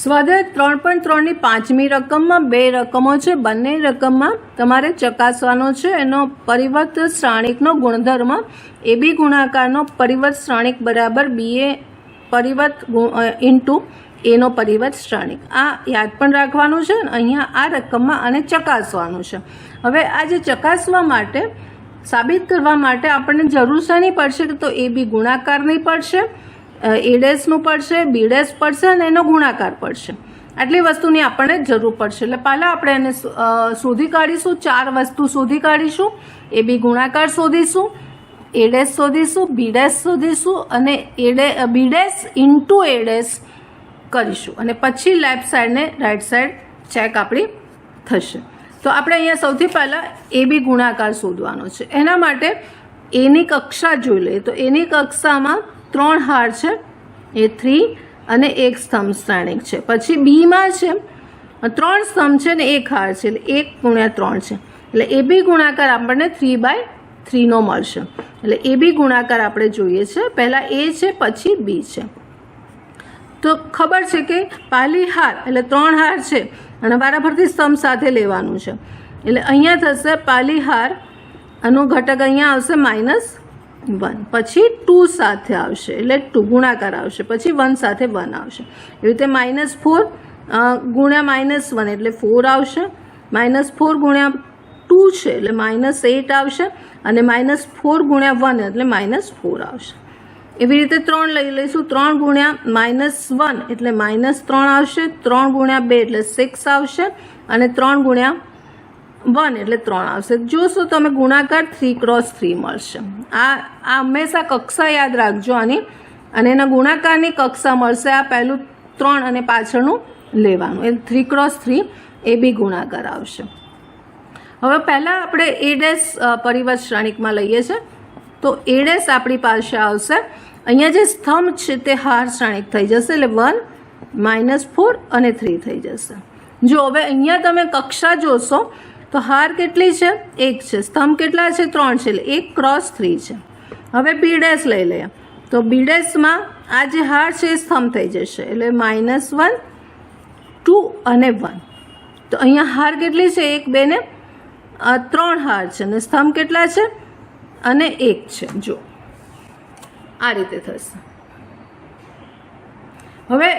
સ્વાધ્યાય 3.3 ની પાંચમી રકમમાં બે રકમો છે. બંને રકમમાં તમારે ચકાસવાનો છે એનો પરિવર્ત શ્રાણિકનો ગુણધર્મ. એ બી ગુણાકારનો પરિવર્ત શ્રાણિક બરાબર બી એ પરિવર્ત ઇન્ટુ એનો પરિવર્ત શ્રાણિક. આ યાદ પણ રાખવાનું છે. અહીંયા આ રકમમાં આને ચકાસવાનું છે. હવે આ જે ચકાસવા માટે સાબિત કરવા માટે આપણને જરૂર શાની પડશે તો એ બી ગુણાકારની પડશે, એ ડેશનું પડશે, બી ડેશ પડશે અને એનો ગુણાકાર પડશે. આટલી વસ્તુની આપણને જરૂર પડશે. એટલે પહેલાં આપણે એને શોધી કાઢીશું. ચાર વસ્તુ શોધી કાઢીશું. એ બી ગુણાકાર શોધીશું, એ ડેશ શોધીશું, બી ડેશ શોધીશું અને B dash into A dash કરીશું અને પછી લેફ્ટ સાઈડને રાઈટ સાઈડ ચેક આપણી થશે. તો આપણે અહીંયા સૌથી પહેલાં એ બી ગુણાકાર શોધવાનો છે. એના માટે એની કક્ષા જોઈ લઈએ. તો એની કક્ષામાં 3 હાર છે, એ 3 અને એક સ્તંભ શ્રેણિક છે. પછી બીમાં છે 3 સ્તંભ છે ને એક હાર છે, એટલે 1 ગુણ્યા 3 છે. એટલે એ બી ગુણાકાર આપણને 3/3 નો મળશે. એટલે એ બી ગુણાકાર આપણે જોઈએ છે. પહેલાં એ છે, પછી બી છે. તો ખબર છે કે પહેલી હાર એટલે 3 હાર છે અને વારાફરતી સ્તંભ સાથે લેવાનું છે. એટલે અહીંયા થશે પહેલી હાર, આનો ઘટક અહીંયા આવશે -1, પછી 2 સાથે આવશે એટલે 2 ગુણાકાર આવશે, પછી 1 સાથે 1 આવશે. એવી રીતે -4 ગુણ્યા -1 એટલે 4 આવશે, -4 ગુણ્યા 2 છે એટલે -8 આવશે અને -4 ગુણ્યા 1 એટલે -4 આવશે. એવી રીતે 3 લઈ લઈશું. 3 ગુણ્યા -1 એટલે -3 આવશે, 3 ગુણ્યા 2 એટલે 6 આવશે અને 3 ગુણ્યા 1 એટલે 3 આવશે. જોશો તમે ગુણાકાર 3×3 મળશે. આ હંમેશા કક્ષા યાદ રાખજો આની, અને એના ગુણાકારની કક્ષા મળશે. આ પહેલું 3 અને પાછળનું લેવાનું, એ 3×3 એ બી ગુણાકાર આવશે. હવે પહેલાં આપણે એ ડેશ પરિવર્ત શ્રેણિકમાં લઈએ છીએ. તો એ ડેશ આપણી પાસે આવશે. અહીંયા જે સ્તંભ છે તે હાર શ્રેણિક થઈ જશે એટલે 1, -4 અને 3 થઈ જશે. જો હવે અહીંયા તમે કક્ષા જોશો તો હાર કેટલી છે? 1 છે. સ્તંભ કેટલા છે? 3 છે. એટલે 1×3 છે. હવે બી ડેશ લઈ લઈએ. તો બી ડેશમાં આ જે હાર છે એ સ્તંભ થઈ જશે એટલે -1, 2 અને 1. તો અહીંયા હાર કેટલી છે? 1, 2 ને 3 હાર છે અને સ્તંભ કેટલા છે? અને 1 છે. જો આ રીતે થશે. હવે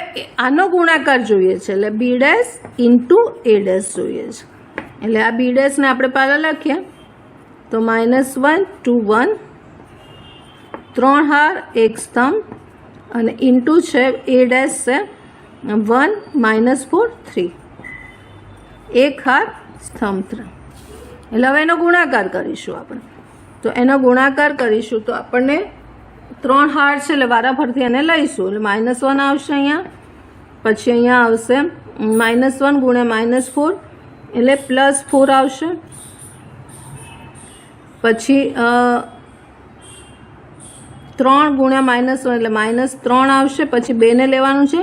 આનો ગુણાકાર જોઈએ છે એટલે B dash into A dash જોઈએ છે. એટલે આ બી ડેશને આપણે પહેલાં લખીએ તો -1, 2, 1, 3 હાર 1 સ્તંભ અને ઇન્ટુ છે એ ડેશ છે 1, -4, 3, 1 હાર સ્તંભ 3. એટલે હવે એનો ગુણાકાર કરીશું આપણે. તો એનો ગુણાકાર કરીશું તો આપણને 3 હાર છે એટલે વારાફરતી એને લઈશું. એટલે -1 આવશે અહીંયા, પછી અહીંયા આવશે -1 ગુણ્યા -4 એટલે +4 આવશે, પછી 3 ગુણ્યા -1 એટલે -3 આવશે, પછી 2 ને લેવાનું છે.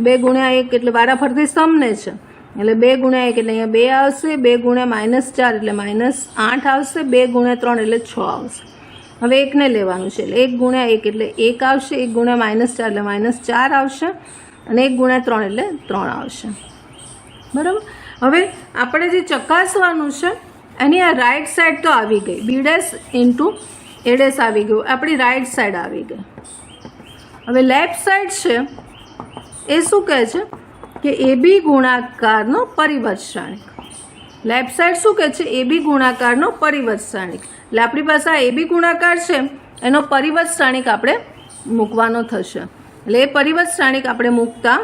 2 ગુણ્યા 1 એટલે વારાફરતી સ્તંભને છે એટલે 2 ગુણ્યા 1 એટલે અહીંયા 2 આવશે, 2 ગુણ્યા -4 એટલે -8 આવશે, 2 ગુણ્યા 3 એટલે 6 આવશે. હવે 1 ને લેવાનું છે એટલે 1 ગુણ્યા 1 એટલે 1 આવશે, 1 ગુણ્યા -4 એટલે -4 આવશે અને 1 ગુણ્યા 3 એટલે 3 આવશે. બરાબર. હવે આપણે જે ચકાસવાનું છે એની આ રાઈટ સાઈડ તો આવી ગઈ, B dash into A dash આવી ગયું, આપણી રાઈટ સાઈડ આવી ગઈ. હવે લેફ્ટ સાઈડ છે એ શું કહે છે કે એ બી ગુણાકારનો પરિવર્ત શ્રેણિક. લેફ્ટ સાઈડ શું કહે છે? એ બી ગુણાકારનો પરિવર્ત શ્રેણિક. એટલે આપણી પાસે આ એ બી ગુણાકાર છે એનો પરિવર્ત શ્રેણિક આપણે મૂકવાનો થશે. એટલે એ પરિવર્ત શ્રેણિક આપણે મૂકતા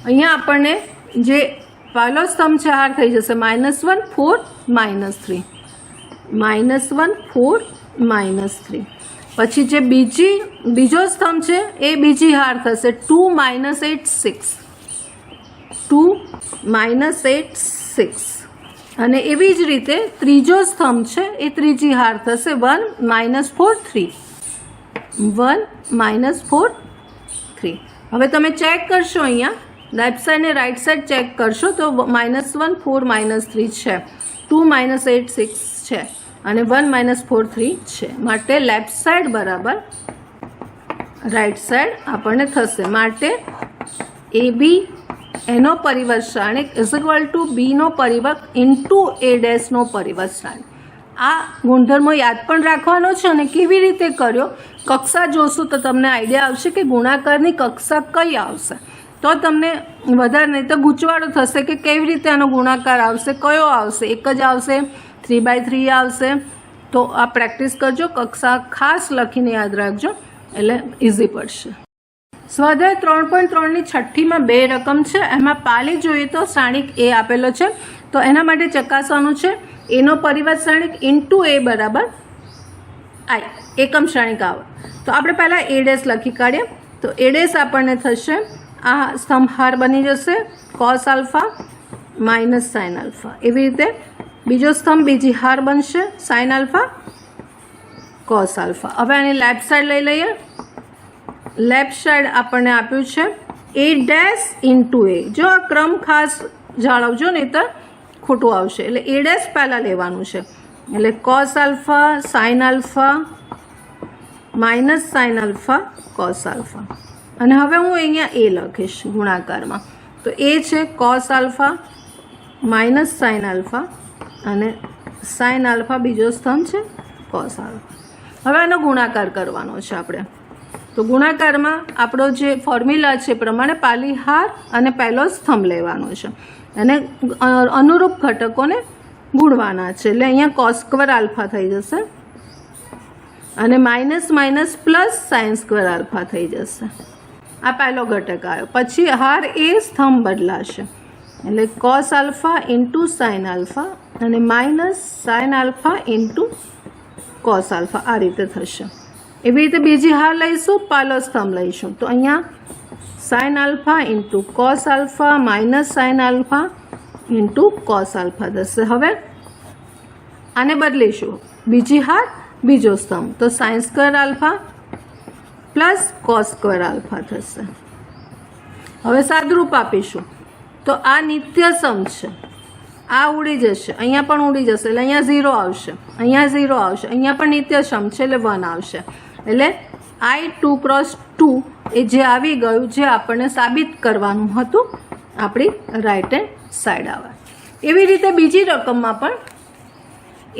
અહીંયા આપણને જે પહેલો સ્તંભ છે હાર થઈ જશે -1, 4, -3, -1, 4, -3. પછી જે બીજો સ્તંભ છે એ બીજી હાર થશે 2, -8, 6, 2, -8, 6. અને એવી જ રીતે ત્રીજો સ્તંભ છે એ ત્રીજી હાર થશે 1, -4, 3, 1, -4, 3. હવે તમે ચેક કરશો અહીંયા લેફ્ટ સાઈડ ને રાઈટ સાઈડ ચેક કરશો તો -1, 4, -3 છે, 2, -8, 6 છે અને 1, -4, 3 છે. માટે લેફ્ટ સાઈડ બરાબર રાઈટ સાઈડ આપણને થશે. માટે એ બી એનો પરિવર્ત શ્રાણિક is equal to Bino પરિવર્ત into એ ડેશનો પરિવર્ત શ્રાણિક. આ ગુણધર્મો યાદ પણ રાખવાનો છે અને કેવી રીતે કર્યો કક્ષા જોશું તો તમને આઈડિયા આવશે કે ગુણાકારની કક્ષા કઈ આવશે, તો તમને વધારે નહીં તો ગૂંચવાડો થશે કે કેવી રીતે આનો ગુણાકાર આવશે, કયો આવશે, એક જ આવશે, 3/3 આવશે. તો આ પ્રેક્ટિસ કરજો, કક્ષા ખાસ લખીને યાદ રાખજો એટલે ઇઝી પડશે. સ્વાધ્યાય 3.3ની છઠ્ઠીમાં 2 રકમ છે. એમાં પાલી જોઈએ તો શ્રાણિક એ આપેલો છે, તો એના માટે ચકાસવાનું છે એનો પરિવર્ત શ્રાણિક ઇન્ટુ એ બરાબર આઈ, એકમ શ્રાણિક આવે. તો આપણે પહેલાં એ ડેશ લખી કાઢીએ. તો એ ડેશ આપણને થશે આ સ્તંભ હાર બની જશે cos alpha minus sine alpha. એવી રીતે બીજો સ્તંભ બીજી હાર બનશે સાઇન આલ્ફા કોસ આલ્ફા. હવે આની લેફ્ટ સાઈડ લઈ લઈએ. લેફ્ટ સાઈડ આપણને આપ્યું છે એ ડેશ ઇન્ટુ એ. જો આ ક્રમ ખાસ જાળવજો નહીં તો ખોટું આવશે. એટલે એ ડેશ પહેલાં લેવાનું છે, એટલે cos alpha sine alpha minus sine alpha cos alpha. અને હવે હું અહીંયા એ લખીશ ગુણાકારમાં. તો એ છે cos alpha minus sine alpha અને સાઇન આલ્ફા બીજો સ્તંભ છે કોસ આલ્ફા. હવે આનો ગુણાકાર કરવાનો છે આપણે. તો ગુણાકારમાં આપણો જે ફોર્મ્યુલા છે એ પ્રમાણે પાલી હાર અને પહેલો સ્તંભ લેવાનો છે અને અનુરૂપ ઘટકોને ગુણવાના છે. એટલે અહીંયા કોસ સ્ક્વેર આલ્ફા થઈ જશે અને minus minus plus sine square alpha થઈ જશે. આ પહેલો ઘટક આવ્યો. પછી હાર એ સ્તંભ બદલાશે એટલે cos alpha into sine alpha અને minus sine alpha into cos alpha. આ રીતે થશે. એવી રીતે બીજી હાર લઈશું, પહેલો સ્તંભ લઈશું. તો અહીંયા sign alpha into cos alpha minus sine alpha into cos alpha થશે. હવે આને બદલીશું, બીજી હાર બીજો સ્તંભ. તો sine square alpha plus cos square alpha થશે. હવે સાદરૂપ આપીશું. તો આ નિત્ય સમ છે, આ ઉડી જશે, અહીંયા પણ ઉડી જશે એટલે અહીંયા 0 આવશે, અહીંયા 0 આવશે, અહીંયા પણ નિત્ય સમ છે એટલે 1 આવશે. એટલે I2 × 2 એ જે આવી ગયું જે આપણને સાબિત કરવાનું હતું આપણી રાઇટ હેન્ડ સાઈડ આવે. એવી રીતે બીજી રકમમાં પણ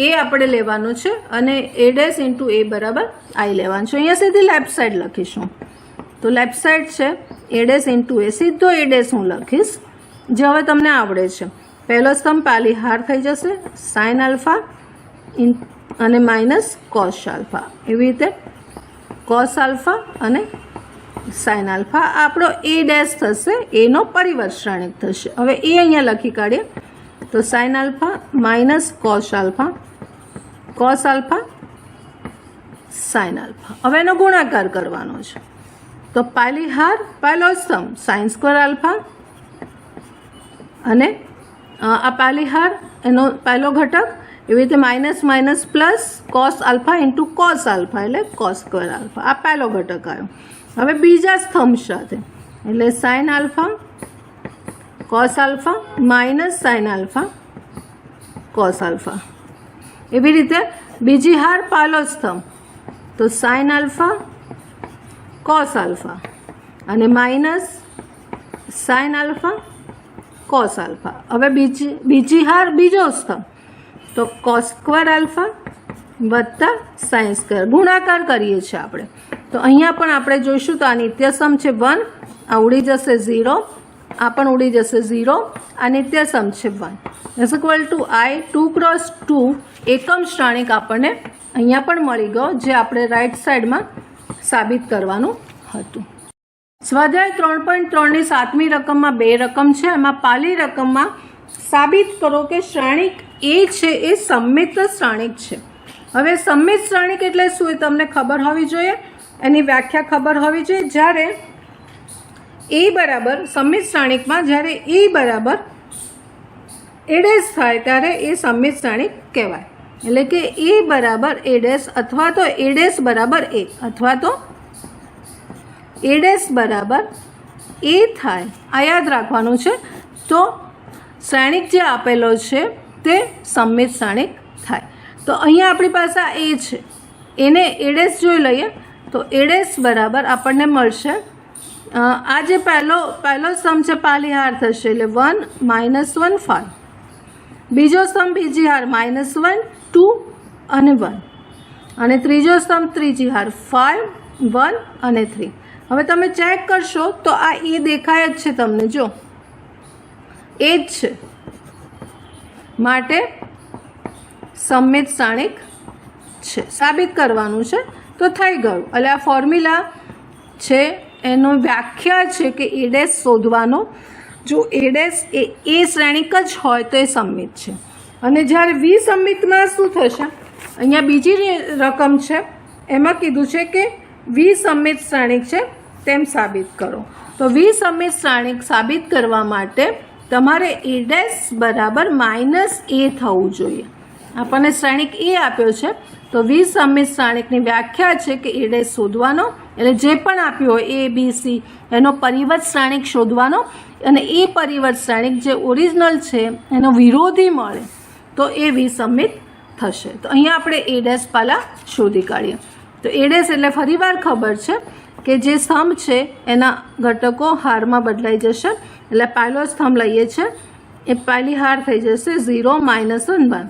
એ આપણે લેવાનું છે અને એ ડેશ ઇન્ટુ એ બરાબર આઈ લેવાનું છે. અહીંયા સીધી લેફ્ટ સાઈડ લખીશું. તો લેફ્ટ સાઈડ છે એ ડેશ ઇન્ટુ એ, સીધો એ ડેશ હું લખીશ જે હવે તમને આવડે છે. પહેલો સ્તંભ પાલી હાર થઈ જશે સાઇન આલ્ફા અને માઇનસ કોસ આલ્ફા. એવી રીતે કોસ આલ્ફા અને સાઇન આલ્ફા આપણો એ ડેશ થશે, એનો પરિવર્ત શ્રેણિક થશે. હવે એ અહીંયા લખી કાઢીએ. તો sine alpha minus cos alpha sine alpha. હવે એનો ગુણાકાર કરવાનો છે. તો પાલી હાર પહેલો સ્તંભ સાઇન સ્ક્વેર આલ્ફા અને આ પાલી હાર એનો પહેલો ઘટક. એવી રીતે minus minus plus cos alpha into cos alpha એટલે કોસ સ્ક્વેર આલ્ફા. આ પહેલો ઘટક આવ્યો. હવે બીજા સ્તંભ સાથે એટલે sine alpha cos alpha minus sine alpha cos alpha. એવી રીતે બીજી હાર પહેલો સ્તંભ તો સાઇન આલ્ફા કોસ આલ્ફા અને minus sine alpha cos alpha. હવે બીજી હાર બીજો સ્તંભ તો કોસ સ્ક્વેર આલ્ફા વત્તા સાઇન સ્ક્વેર. ગુણાકાર કરીએ છીએ આપણે. તો અહીંયા પણ આપણે જોઈશું તો આ નિત્યસમ છે 1, આ ઉડી જશે 0, આ પણ ઉડી જશે 0, આ નિત્યસમ છે 1 ઇઝ ઇક્વલ ટુ I2 × 2 એકમ શ્રેણિક આપણને અહીંયા પણ મળી ગયો જે આપણે રાઈટ સાઈડમાં સાબિત કરવાનું હતું. સ્વાધ્યાય 3.3ની 7મી રકમમાં 2 રકમ છે. એમાં પાલી રકમમાં સાબિત કરો કે શ્રેણિક એ છે એ સમમિત શ્રેણિક છે. હવે સમમિત શ્રેણિક એટલે શું એ તમને ખબર હોવી જોઈએ, એની વ્યાખ્યા ખબર હોવી જોઈએ. જ્યારે એ બરાબર સમમિત શ્રેણિકમાં જ્યારે એ બરાબર એ ડેશ થાય ત્યારે એ સમમિત શ્રેણિક કહેવાય. એટલે કે એ બરાબર એ ડેશ અથવા તો એ ડેશ બરાબર એ અથવા તો એ ડેશ બરાબર એ થાય, આ યાદ રાખવાનું છે. તો શ્રેણિક જે આપેલો છે તે સમમિત શ્રેણિક થાય. તો અહીંયા આપણી પાસે આ એ છે, એને એ ડેશ જોઈ લઈએ તો એ ડેશ બરાબર આપણને મળશે આ જે પહેલો સ્તંભ છે પાલી હાર થશે એટલે 1 -1 5, બીજો સ્તંભ બીજી હાર -1 2 અને 1, અને ત્રીજો સ્તંભ ત્રીજી હાર 5 1 અને 3. હવે તમે ચેક કરશો તો આ એ દેખાય જ છે તમને, જો એ જ છે, માટે સમમિત સ્થાનિક છે. સાબિત કરવાનું છે તો થઈ ગયું. એટલે આ ફોર્મ્યુલા છે એનો વ્યાખ્યા છે કે એ ડેશ શોધવાનો, જો એ ડેશ એ શ્રેણિક જ હોય તો એ સમમિત છે. અને જ્યારે વિસમિતમાં શું થશે, અહીંયા બીજી રકમ છે એમાં કીધું છે કે વિસમિત શ્રેણિક છે તેમ સાબિત કરો. તો વિસમિત શ્રેણિક સાબિત કરવા માટે તમારે એ ડેશ બરાબર -a થવું જોઈએ. આપણને શ્રેણિક એ આપ્યો છે તો વિસમિત શ્રેણિકની વ્યાખ્યા છે કે એ ડેશ શોધવાનો, એટલે જે પણ આપ્યું હોય A B C એનો પરિવર્ત શ્રેણિક શોધવાનો, અને એ પરિવર્ત શ્રેણિક જે ઓરિજિનલ છે એનો વિરોધી મળે તો એ વિસમિત થશે. તો અહીંયા આપણે એ ડેશ પહેલાં શોધી કાઢીએ. તો એ ડેશ એટલે ફરીવાર ખબર છે કે જે સ્તંભ છે એના ઘટકો હારમાં બદલાઈ જશે. એટલે પહેલો સ્તંભ લઈએ છીએ એ પહેલી હાર થઈ જશે 0 -1 1,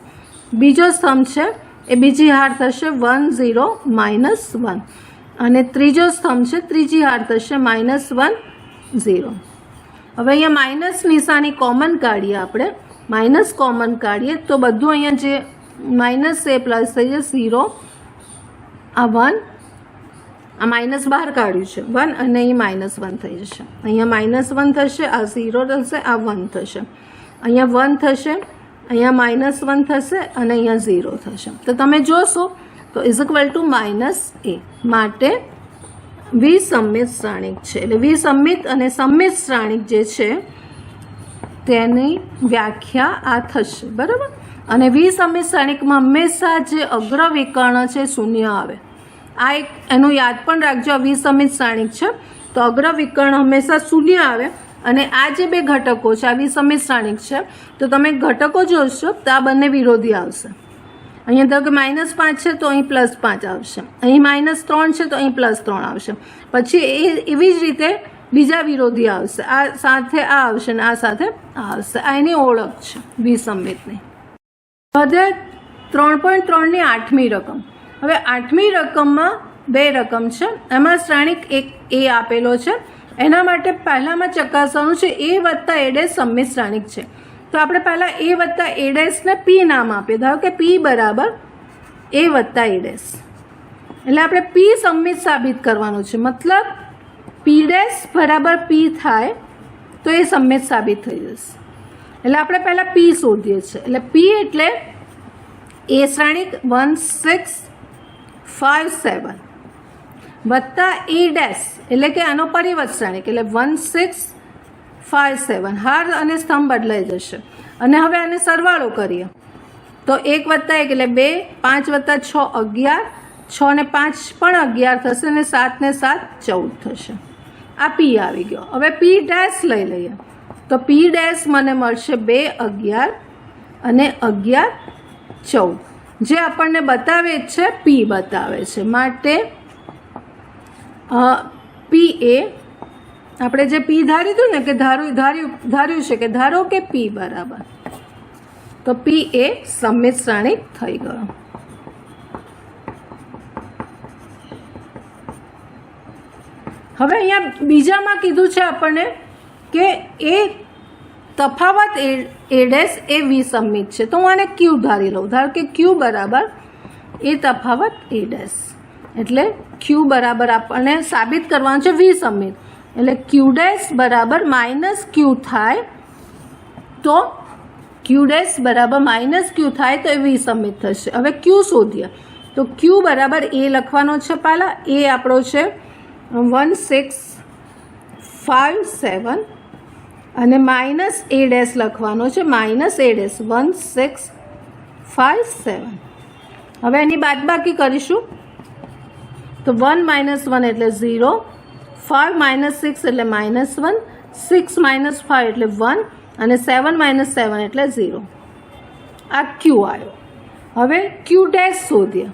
બીજો સ્તંભ છે એ બીજી હાર થશે 1 0 -1, અને ત્રીજો સ્તંભ છે ત્રીજી હાર થશે -1 0. હવે અહીંયા માઇનસ નિશાની કોમન કાઢીએ, આપણે માઇનસ કોમન કાઢીએ તો બધું અહીંયા જે માઇનસ છે પ્લસ થઈ જશે 0, આ 1, આ માઇનસ બહાર કાઢ્યું છે 1, અને અહીં -1 થઈ જશે. અહીંયા -1 થશે, આ 0 થશે, આ 1 થશે, અહીંયા 1 થશે, અહીંયા -1 થશે, અને અહીંયા 0 થશે. તો તમે જોશો તો = -a, માટે વિસમિત શ્રેણિક છે. એટલે વિસમિત અને સમમિત શ્રેણિક જે છે તેની વ્યાખ્યા આ થશે, બરાબર. અને વિસમિત શ્રેણિકમાં હંમેશા જે અગ્ર વિકર્ણ છે શૂન્ય આવે. આ એક એનું યાદ પણ રાખજો, આ વિસમિત શ્રેણિક છે તો અગ્ર વિકર્ણ હંમેશા શૂન્ય આવે. અને આ જે બે ઘટકો છે આ વિસમિત શ્રેણિક છે તો તમે ઘટકો જોશો તો આ બંને વિરોધી આવશે. અહીંયા ધારો કે -5 છે તો અહીં +5 આવશે, અહીં -3 છે તો અહીં +3 આવશે, પછી એવી જ રીતે બીજા વિરોધી આવશે, આ સાથે આ આવશે ને આ સાથે આ આવશે. આ એની ઓળખ છે વિસમિતની. હવે 3.3ની 8મી રકમ. હવે 8મી રકમમાં બે રકમ છે, એમાં શ્રેણિક એક એ આપેલો છે. એના માટે પહેલામાં ચકાસવાનું છે a + a' સમમિત શ્રેણિક છે. તો આપણે પહેલાં a + a' ને p નામ આપીએ. ધારો કે p = a + a', એટલે આપણે p સમમિત સાબિત કરવાનું છે. મતલબ p' = p થાય તો એ સમમિત સાબિત થઈ જશે. એટલે આપણે પહેલાં p શોધીએ છીએ. એટલે p એટલે a શ્રેણિક 1 6 5 7 વત્તા a' એટલે કે આનો પરિવર્ત શ્રેણિક એટલે 1 6 5 7, હાર અને સ્તંભ બદલાઈ જશે. અને હવે આને સરવાળો કરીએ તો 1 + 1 એટલે 2, 5 + 6 11, 6 ને 5 પણ 11 થશે, અને 7 ને 7 14 થશે. આ p આવી ગયો. હવે p' લઈ લઈએ તો p' મને મળશે 2 11 અને 11 14, જે આપણને બતાવે છે p બતાવે છે. માટે p એ આપણે જે p ધાર્યું હતું ને કે ધાર્યું છે કે ધારો કે p બરાબર, તો p એ સમમિત શ્રેણિક થઈ ગયો. હવે અહીંયા બીજામાં કીધું છે આપણને કે એ તફાવત a' એ વિસમિત છે. તો હું આને q ધારી લઉં. ધારો કે q બરાબર એ તફાવત a', એટલે q બરાબર આપણને સાબિત કરવાનું છે વિસમિત. એટલે q' બરાબર -q થાય તો q' બરાબર -q થાય તો એ વિસમિત થશે. હવે q શોધીએ તો q બરાબર a લખવાનો છે. પહેલાં a આપણો છે 1 6 5 7, અને -a' લખવાનો છે, -a' 1 6 5 7. હવે એની બાદબાકી કરીશું તો 1 - 1 એટલે 0, 5 - 6 એટલે -1, 6 - 5 એટલે 1, અને 7 - 7 એટલે 0. આ q આવ્યો. હવે q' શોધીએ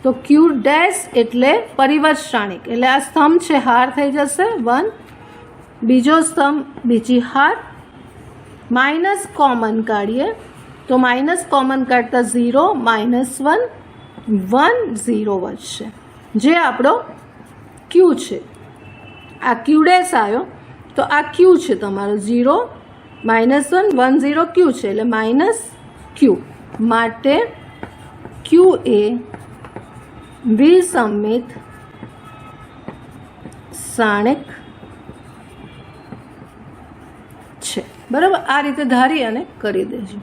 તો તો ક્યુ ડેશ એટલે પરિવર્ત શ્રાણિક, એટલે આ સ્તંભ છે હાર થઈ જશે 1, બીજો સ્તંભ બીજી હાર, માઇનસ કોમન કાઢીએ તો માઇનસ કોમન કાઢતા 0 -1 1 0 વધશે, જે આપણો ક્યુ છે. આ ક્યુ ડેશ આવ્યો તો આ ક્યુ છે તમારો 0 -1 1 0 ક્યુ છે એટલે માઇનસ ક્યુ, માટે ક્યુ એ વિસંમિત શ્રાણિક છે. બરાબર, આ રીતે ધારી અને કરી દેજો.